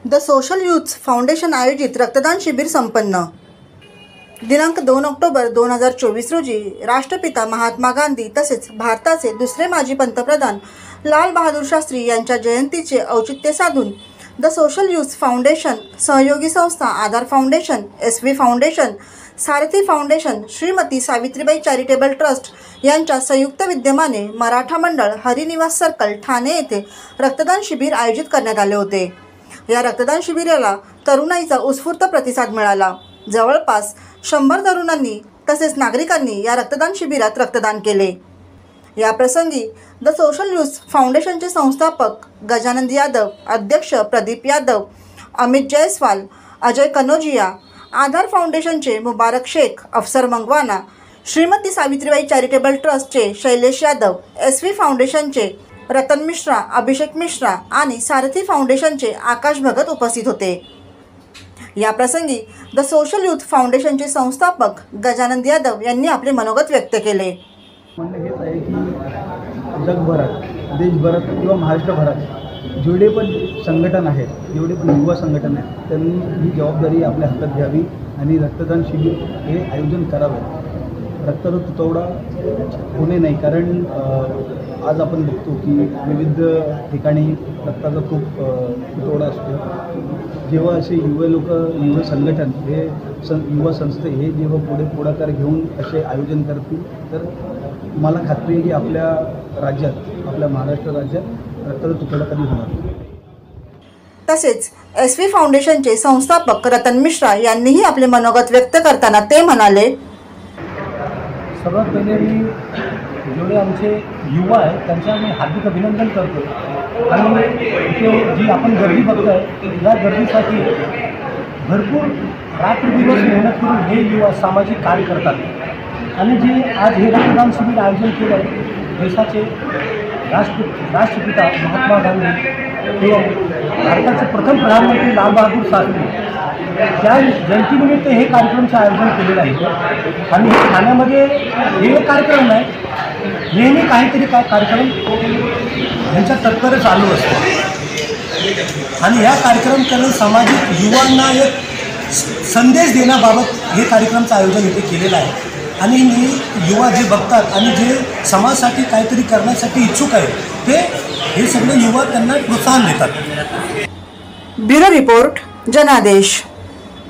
The social youth foundation आयोजित रक्तदान शिबिर संपन्न। दिनांक 2 ऑक्टोबर 2024 रोजी राष्ट्रपिता महात्मा गांधी तसेच भारताचे दुसरे माजी पंतप्रधान लाल बहादूर शास्त्री यांच्या जयंतीचे औचित्य साधून द सोशल यूथ फाउंडेशन, सहयोगी संस्था Aadhaar foundation, SV foundation, Sarathi foundation, Shrimati Savitribai charitable trust यांच्या संयुक्त विद्यमाने मराठा मंडळ हरिनिवास सर्कल ठाणे येथे रक्तदान शिबिर आयोजित करण्यात आले होते। या रक्तदान शिबिराला तरुणाईचा उत्स्फूर्त प्रतिसाद मिळाला। जवळपास 100 तरुणांनी तसेच नागरिकांनी या रक्तदान शिबिरात रक्तदान केले। या प्रसंगी द सोशल यूथ फाउंडेशनचे संस्थापक गजानंद यादव, अध्यक्ष प्रदीप यादव, अमित जयस्वाल, अजय कनोजिया, आधार फाउंडेशनचे मुबारक शेख, अफसर मंगवाना, श्रीमती सावित्रीबाई चॅरिटेबल ट्रस्टचे शैलेश यादव, SV फाउंडेशनचे रतन मिश्रा, अभिषेक मिश्रा आणि सारथी फाउंडेशनचे आकाश भगत उपस्थित होते। या प्रसंगी द सोशल यूथ फाउंडेशनचे संस्थापक गजानंद यादव यांनी आपले मनोगत व्यक्त केले। म्हणणं हेच आहे की जगभरात, देशभरात किंवा महाराष्ट्रभरात जेवढे पण संघटन आहेत, जेवढे पण युवा संघटन आहेत, त्यांनी ही जबाबदारी आपल्या हातात घ्यावी आणि रक्तदान शिबिर हे आयोजन करावे। रक्ताचा तुटवडा होणे नाही, कारण आज आपण बघतो की विविध ठिकाणी रक्ताचा खूप तुटवडा असतो। जेव्हा असे युवा संघटन हे युवा संस्थे हे जेव्हा पुढाकार घेऊन असे आयोजन करतील तर मला खात्री आहे की आपल्या राज्यात, आपल्या महाराष्ट्र राज्यात रक्ताचा तुटवडा कधी होणार नाही। तसेच SV फाउंडेशनचे संस्थापक रतन मिश्रा यांनीही आपले मनोगत व्यक्त करताना ते म्हणाले, सर्वात पहिले मी जेवढे आमचे युवा आहेत त्यांचे आम्ही हार्दिक अभिनंदन करतो आणि इथे जी आपण गर्दी बघतोय या गर्दीसाठी भरपूर रात्रदिवस मेहनत करून हे युवा सामाजिक कार्य करतात आणि जे आज हे रक्तदान शिबिर आयोजन केलं आहे देशाचे राष्ट्रपिता महात्मा गांधी एवं भारताचे प्रथम प्रधानमंत्री लाल बहादूर शास्त्री त्या जयंतीनिमित्त हे कार्यक्रमाचे आयोजन केलेलं आहे आणि हे ठाण्यामध्ये हे कार्यक्रम नाही, नेहमी काहीतरी कार्यक्रम ह्यांच्या तत्पर चालू असतो आणि ह्या कार्यक्रम करून सामाजिक युवांना एक संदेश देण्याबाबत हे कार्यक्रमाचं आयोजन इथे केलेलं आहे आणि युवा जे बघतात आणि जे समाजासाठी काहीतरी करण्यासाठी इच्छुक आहेत हे सगळे युवा त्यांना प्रोत्साहन देतात। ब्युरो रिपोर्ट, जनादेश।